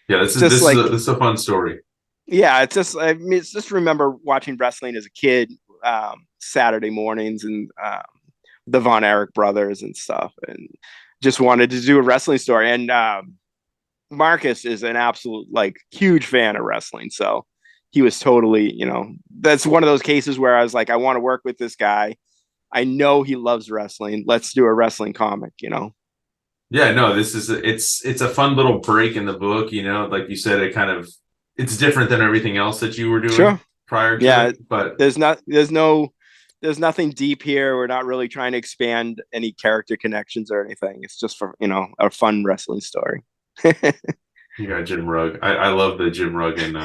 Yeah, this is a fun story. Yeah, it's just remember watching wrestling as a kid, Saturday mornings, and the Von Erich brothers and stuff, and just wanted to do a wrestling story. And Marcus is an absolute huge fan of wrestling, so he was totally, that's one of those cases where I was like, I want to work with this guy. I know he loves wrestling. Let's do a wrestling comic. Yeah, no, it's a fun little break in the book. Like you said, it's different than everything else that you were doing prior to it, but there's nothing deep here. We're not really trying to expand any character connections or anything. It's just for a fun wrestling story. You got Jim Rugg. I love the Jim Rugg and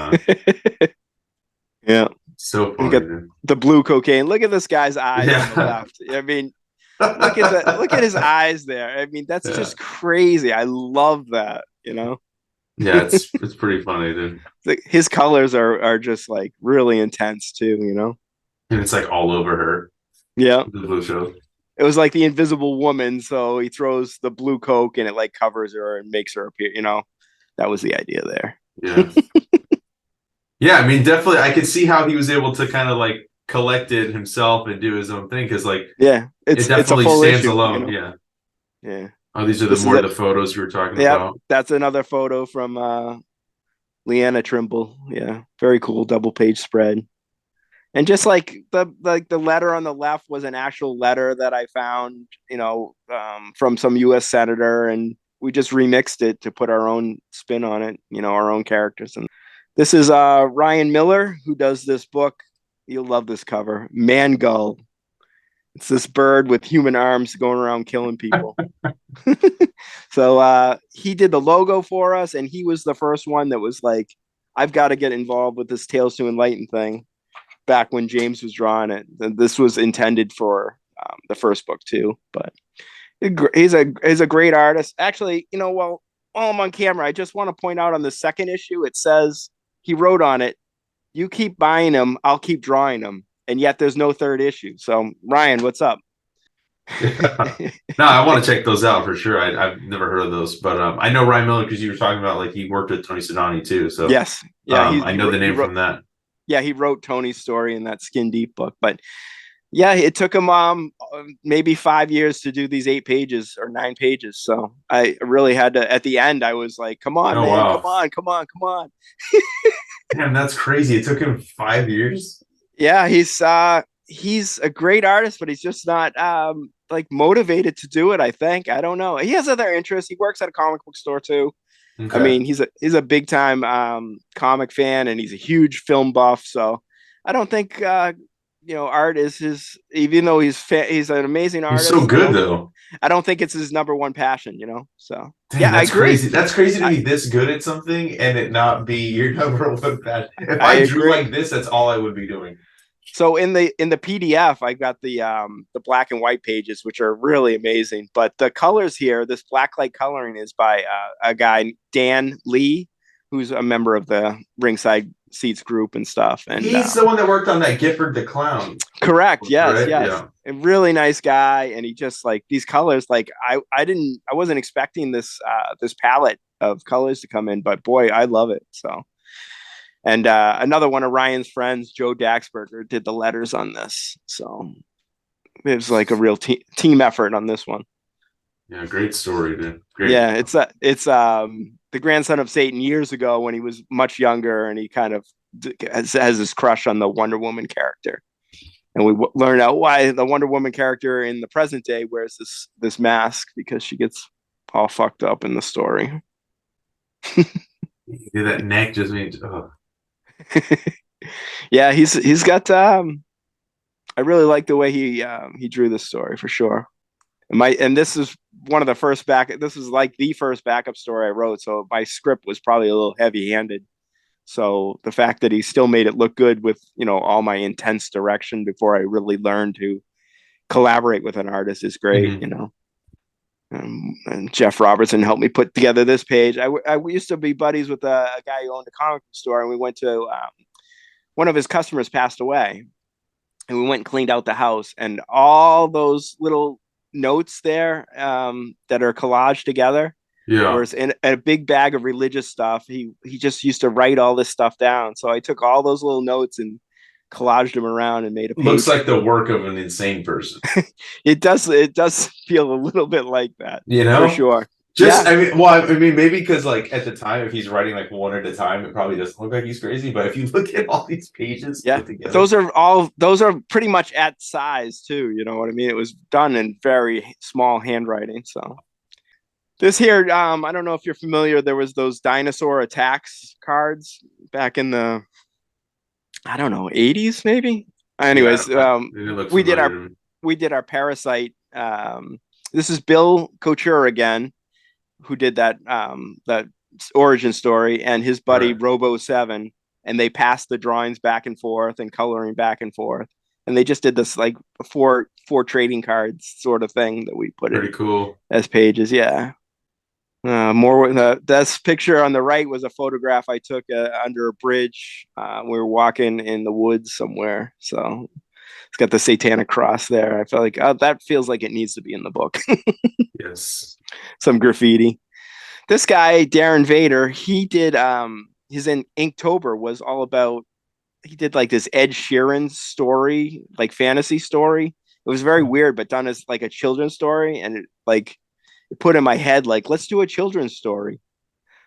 yeah, so funny. Look at the blue cocaine. Look at this guy's eyes on the left. I mean, look at his eyes there. I mean, that's just crazy. I love that. Yeah, it's pretty funny, dude. His colors are just really intense too. And it's all over her. Yeah, the blue show. It was like the Invisible Woman. So he throws the blue coke and it covers her and makes her appear. That was the idea there. Yeah. Yeah, I mean, definitely, I could see how he was able to kind of collect it himself and do his own thing because, it definitely stands issue, alone. Yeah. Oh, these are the photos you were talking about. That's another photo from Leanna Trimble. Yeah, very cool double page spread. And just the letter on the left was an actual letter that I found, from some U.S. senator, and we just remixed it to put our own spin on it, our own characters. And this is Ryan Miller, who does this book. You'll love this cover, Mangull. It's this bird with human arms going around killing people. So he did the logo for us, and he was the first one that was like, I've got to get involved with this Tales to Enlighten thing back when James was drawing it. This was intended for the first book too, but he's a great artist. Actually, while I'm on camera, I just want to point out on the second issue, it says he wrote on it, "You keep buying them, I'll keep drawing them." And yet there's no third issue. So Ryan, what's up? No, I want to check those out for sure. I've never heard of those, but I know Ryan Miller because you were talking about like he worked with Tony Sedani too. So Yes, yeah, I know the he name wrote from that. yeah, he wrote Tony's story in that Skin Deep book. But yeah, it took him maybe 5 years to do these 8 pages or 9 pages. So I really had to. At the end, I was like, "Come on, Oh man! Come wow, on! Come on! Come on!" damn, that's crazy. It took him 5 years. Yeah, he's a great artist, but he's just not like motivated to do it. I think I don't know. He has other interests. He works at a comic book store too. I Okay. mean, he's a big time comic fan, and he's a huge film buff. So I don't think art is his. Even though he's an amazing He's so artist, good though. I don't think it's his number one passion. So Damn, yeah, I that's agree. crazy. That's crazy to I be this good at something and it not be your number one passion. If I I drew agree. like this, that's all I would be doing. So in the PDF, I got the black and white pages, which are really amazing. But the colors here, this blacklight coloring is by a guy Dan Lee, who's a member of the Ringside Seats group and stuff. And He's the one that worked on that Gifford the Clown, correct, yes, right? yes, Yeah. a really nice guy. And he just like these colors. Like I wasn't expecting this palette of colors to come in, but boy, I love it. So. And another one of Ryan's friends, Joe Daxberger, did the letters on this. So it was like a real team effort on this one. Yeah, great story, dude. Great. Yeah, it's the grandson of Satan years ago when he was much younger, and he kind of has this crush on the Wonder Woman character. And we learn out why the Wonder Woman character in the present day wears this mask because she gets all fucked up in the story. Yeah, that neck just means oh. Yeah, he's got I really like the way he drew this story for sure. And this is one of the first back. This is like the first backup story I wrote, so my script was probably a little heavy-handed. So the fact that he still made it look good with all my intense direction before I really learned to collaborate with an artist is great. Mhm. And Jeff Robertson helped me put together this page. I used to be buddies with a guy who owned a comic book store, and we went to one of his customers passed away, and we went and cleaned out the house, and all those little notes there that are collaged together Yeah. whereas in a big bag of religious stuff. He just used to write all this stuff down, so I took all those little notes and collaged them around and made a Looks page. like the work of an insane person. It does feel a little bit like that You for know? sure. Just, Yeah, I mean, well, I mean, maybe because like at the time, if he's writing like one at a time, it probably doesn't look like he's crazy. But if you look at all these pages yeah, put together, those are pretty much at size too, you know what I mean? It was done in very small handwriting. So this here, I don't know if you're familiar, there was those dinosaur attacks cards back in the, I don't know, 80s maybe. yeah, Anyways, it didn't look we did familiar our to me. we did our Parasite. This is Bill Couture again, who did that origin story, and his buddy Right. Robo Seven, and they passed the drawings back and forth and coloring back and forth, and they just did this like four trading cards sort of thing that we put Pretty in cool. as pages. Yeah. More this picture on the right was a photograph I took under a bridge. We were walking in the woods somewhere, so it's got the satanic cross there. I felt like that feels like it needs to be in the book. Yes. Some graffiti. This guy Darren Vader, he did his in Inktober was all about. He did like this Ed Sheeran story, like fantasy story. It was very weird, but done as like a children's story, and it put in my head like, let's do a children's story.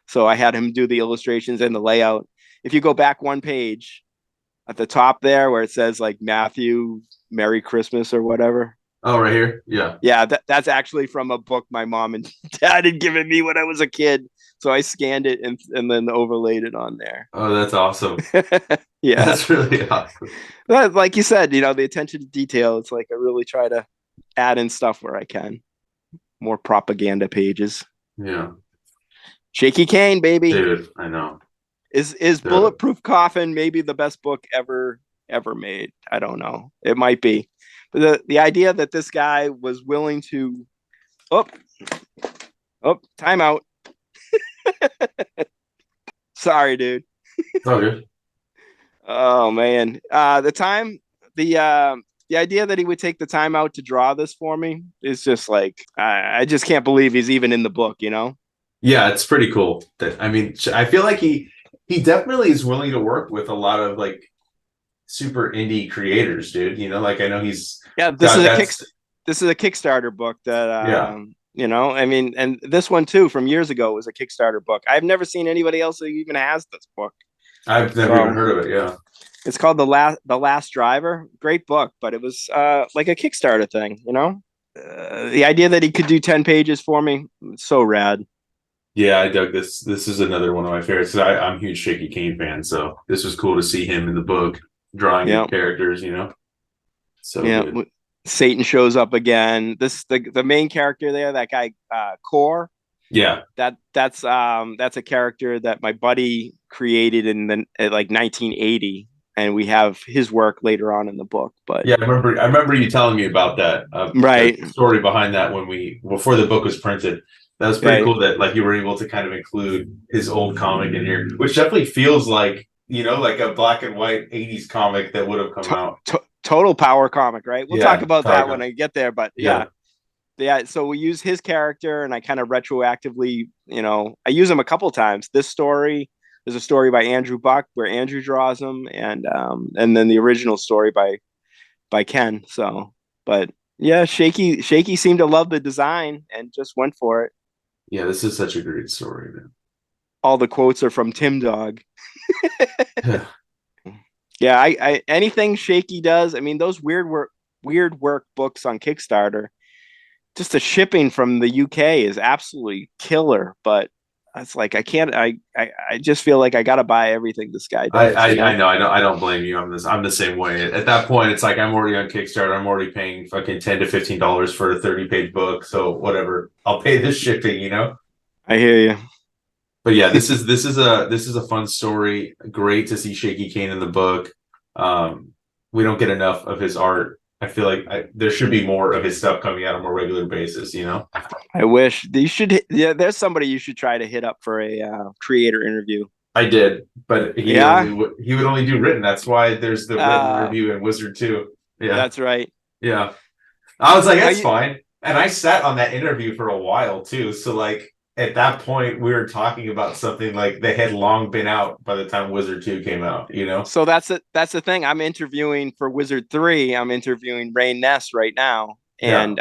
So I had him do the illustrations and the layout. If you go back one page at the top there where it says like Matthew, Merry Christmas or whatever. Oh, right here. Yeah. Yeah, that's actually from a book my mom and dad had given me when I was a kid. So I scanned it and then overlaid it on there. Oh, that's awesome. Yeah. That's really awesome. But like you said, the attention to detail, it's like I really try to add in stuff where I can. More propaganda pages. Yeah. Shaky Cane, baby. Dude, I know. Is Dude. Bulletproof Coffin maybe the best book ever made? I don't know. It might be. But the idea that this guy was willing to oh timeout. Sorry, dude. Oh, good. Oh man. The the idea that he would take the time out to draw this for me is just like I just can't believe he's even in the book, you know? Yeah, it's pretty cool. That I mean, I feel like he definitely is willing to work with a lot of like super indie creators, dude. You know, like I know he's Yeah, got that's this is a Kickstarter book that yeah. you know, I mean, and this one too from years ago was a Kickstarter book. I've never seen anybody else who even has this book. I've never even So heard of it. Yeah. it's called the Last Driver. Great book, but it was like a Kickstarter thing, you know. The idea that he could do 10 pages for me, so rad. Yeah, I dug this. This is another one of my favorites. I'm a huge Shaky Kane fan, so this was cool to see him in the book drawing the Yeah, characters. You know, so yeah. good. Satan shows up again. This the main character there, that guy Core. Yeah, That's a character that my buddy created in the like 1980, and we have his work later on in the book. But yeah. I remember you telling me about that. The right, story behind that when we before the book was printed. That was pretty right, cool that like you were able to kind of include his old comic in here, which definitely feels like like a black and white '80s comic that would have come out. total power comic, right? We'll talk Yeah, about that when Targa. I get there. But Yeah, yeah. So we use his character, and I kind of retroactively, you know, I use him a couple times. This story, there's a story by Andrew Buck where Andrew draws him, and then the original story by Ken. So, but yeah, Shaky seemed to love the design and just went for it. yeah. This is such a great story, man. All the quotes are from Tim Dog. Yeah, Yeah, I anything Shaky does. I mean, those weird work books on Kickstarter. Just the shipping from the UK is absolutely killer. But it's like I can't. I just feel like I gotta buy everything this guy I, does. I You know? I know I don't blame you. I'm the same way. At that point, it's like I'm already on Kickstarter. I'm already paying fucking $10 to $15 for a 30-page book. So whatever, I'll pay this shipping. You know. I hear you. But yeah, this is a fun story. Great to see Shaky Kane in the book. We don't get enough of his art. I feel like there should be more of his stuff coming out on a more regular basis. You know. I wish you should. Yeah, there's somebody you should try to hit up for a creator interview. I did, but Yeah. he would only do written. That's why there's the written Uh, review in Wizard 2. Yeah, that's right. yeah. I was like, How that's you? fine. And I sat on that interview for a while too. So like at that point, we were talking about something like they had long been out by the time Wizard 2 came out, you know? So that's it. That's the thing. I'm interviewing for Wizard 3. I'm interviewing Ray Ness right now, Yeah. and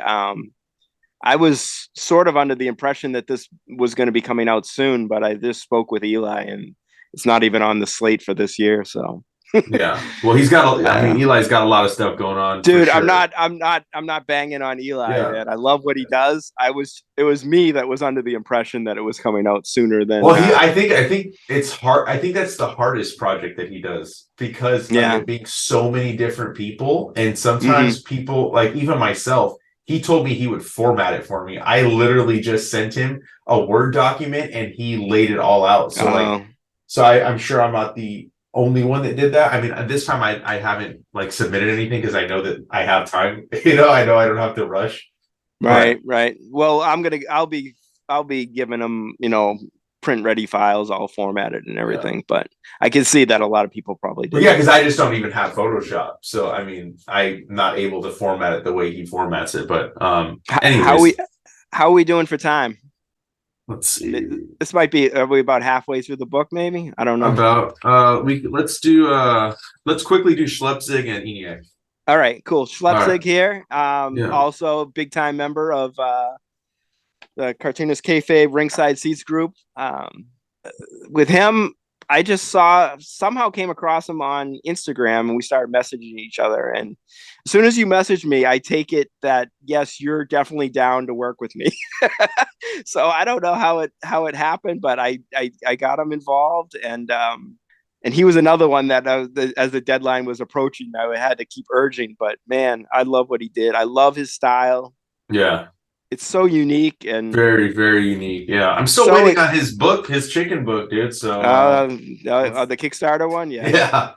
I was sort of under the impression that this was going to be coming out soon, but I just spoke with Eli, and it's not even on the slate for this year. So, Yeah. Well, he's got I mean, uh, Eli's got a lot of stuff going on for dude, sure. I'm not banging on Eli, Yeah. man. I love what he does. It was me that was under the impression that it was coming out sooner than, Well, I think it's hard. I think that's the hardest project that he does because of yeah. it being so many different people, and Hmm. sometimes people, like even myself, he told me he would format it for me. I literally just sent him a Word document, and he laid it all out. So like, Oh, I'm sure I'm not the only one that did that. I mean, this time I haven't like submitted anything because I know that I have time. I know I don't have to rush. But right. Well, I'll be giving them, you know, print ready files all formatted and yeah. everything. But I can see that a lot of people probably Well, do yeah, that. because I just don't even have Photoshop. So I mean, I'm not able to format it the way he formats it. But How anyways, are we doing for time? let's see. This might be, are we about halfway through the book? Maybe, I don't know. About we let's quickly do Schleppzig and ENIAC. All right, cool. All right. Schlepzig here. Yeah. Also big time member of the Cartoonist Kayfabe Ringside Seats group. With him, I just somehow came across him on Instagram, and we started messaging each other. And as soon as you messaged me, I take it that yes, you're definitely down to work with me. So I don't know how it happened, but I got him involved, and he was another one that as the deadline was approaching, I had to keep urging. But man, I love what he did. I love his style. Yeah. It's so unique and Very, very unique. Yeah. I'm still so waiting on his book, his chicken book, dude. So the Kickstarter one, yeah. yeah.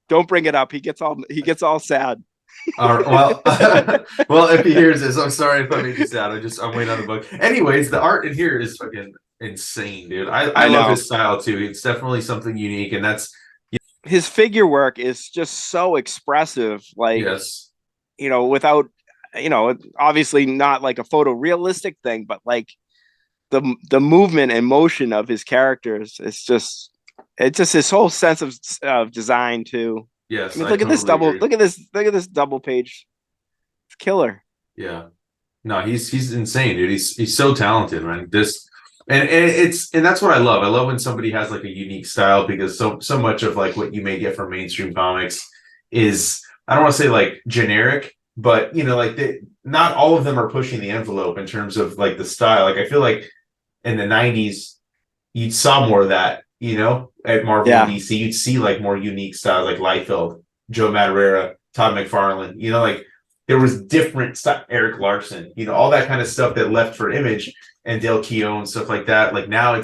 Don't bring it up. He gets all sad. All right. Well, well, if he hears this, I'm sorry if I made you sad. I'm waiting on the book. Anyways, the art in here is fucking insane, dude. I I love know. his style too. It's definitely something unique, and that's his figure work is just so expressive, like, Yes. without, obviously not like a photorealistic thing, but like the movement and motion of his characters. It's just his whole sense of design too. I Yes, mean, I totally agree. look at this double page. It's killer. Yeah. No, he's insane, dude. He's so talented, man. And that's what I love. I love when somebody has like a unique style, because so much of like what you may get from mainstream comics is, I don't want to say like generic, but like not all of them are pushing the envelope in terms of like the style. Like I feel like in the 90s you saw more of that, at Marvel and Yeah, DC. You'd see like more unique styles like Liefeld, Joe Madureira, Todd McFarlane, like there was different stuff, Eric Larson, all that kind of stuff that left for Image and Dale Keown, stuff like that. Like now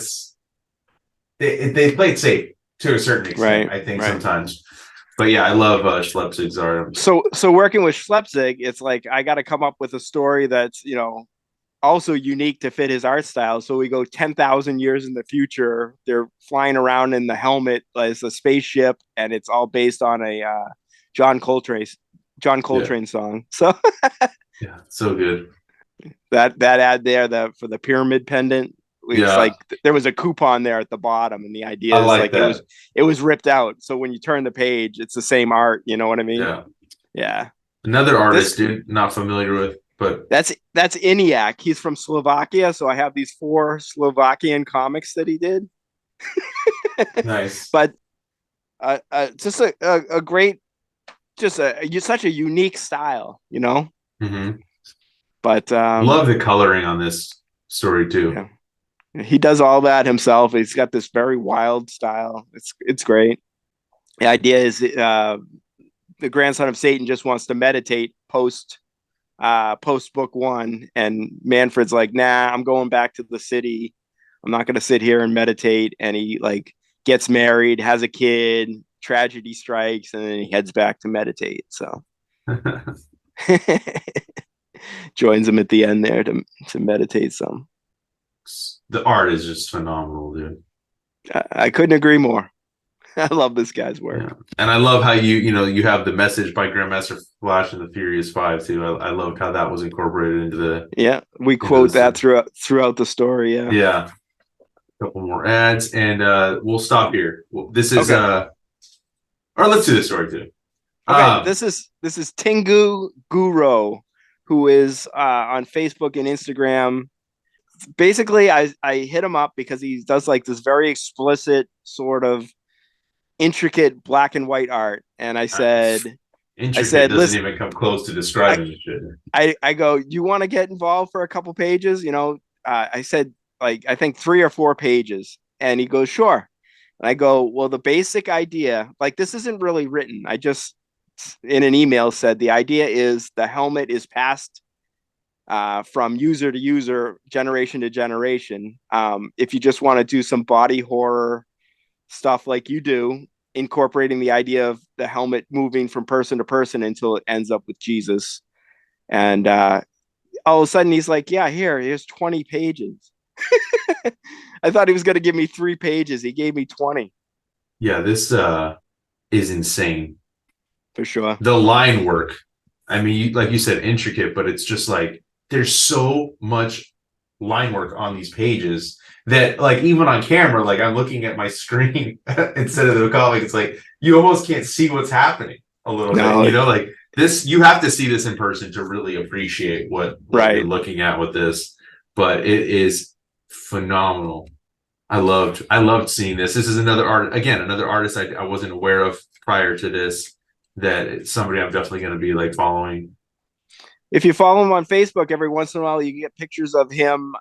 they played safe to a certain extent, right, I think right. sometimes. But yeah, I love Schlepzig's art. So working with Schlepzig, it's like I got to come up with a story that's also unique to fit his art style. So we go 10,000 years in the future. They're flying around in the helmet as a spaceship, and it's all based on a John Coltrane John Yeah, Coltrane song. So yeah, so good. that ad there, for the pyramid pendant, it's Yeah, like there was a coupon there at the bottom, and the I idea is like like that. it was ripped out. So when you turn the page, it's the same art. You know what I mean? Yeah, Yeah. another artist, This dude, not familiar with, but that's ENIAC. He's from Slovakia, so I have these 4 Slovakian comics that he did. nice. But just a great, such a unique style, Hmm. But Love the coloring on this story too. yeah, he does all that himself. He's got this very wild style. It's great. The idea is the grandson of Satan just wants to meditate post book 1, and Manfred's like, nah, I'm going back to the city. I'm not going to sit here and meditate. And he like gets married, has a kid, tragedy strikes, and then he heads back to meditate. So joins him at the end there to meditate some. The art is just phenomenal, dude. I couldn't agree more. I love this guy's Yeah, work. and I love how you have the message by Grandmaster Flash and the Furious Five too. I loved how that was incorporated Yeah, we into quote this. that throughout the story. Yeah. Yeah, a couple more ads, and we'll stop here. This is Okay. or let's do this story too. Okay. Um, This is Tingu Guro, who is on Facebook and Instagram. Basically, I hit him up because he does like this very explicit sort of intricate black and white art, and I intricate said, doesn't listen, even come close to I describing this shit. I go, you want to get involved for a couple pages? I said like I think 3 or 4 pages, and he goes, sure. And I go, well, the basic idea, like this isn't really written. I just in an email said the idea is the helmet is passed from user to user, generation to generation. If you just want to do some body horror stuff like you do, incorporating the idea of the helmet moving from person to person until it ends up with Jesus. And all of a sudden he's like, yeah, here's 20 pages. I thought he was going to give me 3 pages. He gave me 20. Yeah, this is insane. For sure. The line work. I mean, like you said, intricate, but it's just like there's so much line work on these pages that, like, even on camera, like I'm looking at my screen instead of the comic, it's like you almost can't see what's happening a little bit. No, Like this, you have to see this in person to really appreciate what you're right. looking at with this. But it is phenomenal. I loved seeing this. This is another artist I wasn't aware of prior to this. That it's somebody I'm definitely going to be like following. If you follow him on Facebook, every once in a while you get pictures of him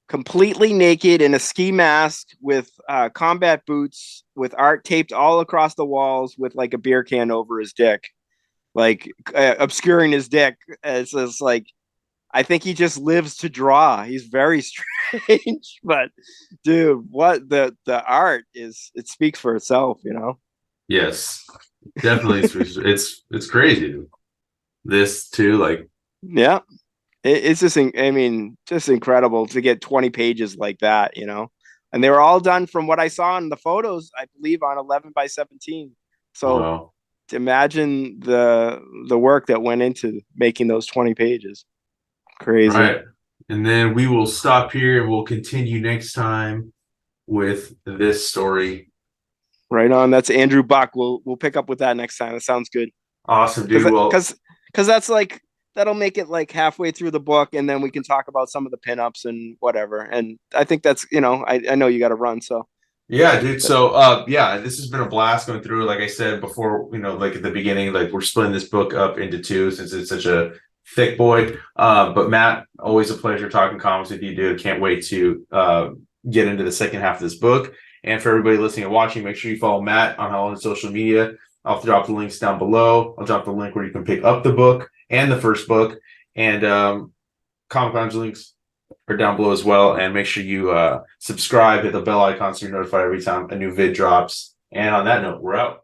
completely naked in a ski mask with combat boots, with art taped all across the walls, with like a beer can over his dick, like obscuring his dick. It's just like I think he just lives to draw. He's very strange, but dude, what the art is, it speaks for itself. Yes, definitely. It's crazy. This too, like Yeah, it's just, I mean, just incredible to get 20 pages like that. and they were all done from what I saw in the photos, I believe, on 11 by 17. So Wow. to imagine the work that went into making those 20 pages. Crazy. Right. And then we will stop here and we'll continue next time with this story. Right on. That's Andrew Buck. We'll pick up with that next time. That sounds good. Awesome, Because dude. Well, that's like that'll make it like halfway through the book, and then we can talk about some of the pinups and whatever. And I think that's I know you got to run, so yeah, dude. So, yeah, this has been a blast going through. Like I said before, like at the beginning, like we're splitting this book up into two since it's such a thick boy. But Matt, always a pleasure talking comics with you, dude. Can't wait to get into the second half of this book. And for everybody listening and watching, make sure you follow Matt on all his social media. I'll drop the links down below. I'll drop the link where you can pick up the book and the first book. And Comic Lounge links are down below as well. And make sure you subscribe, hit the bell icon so you're notified every time a new vid drops. And on that note, we're out.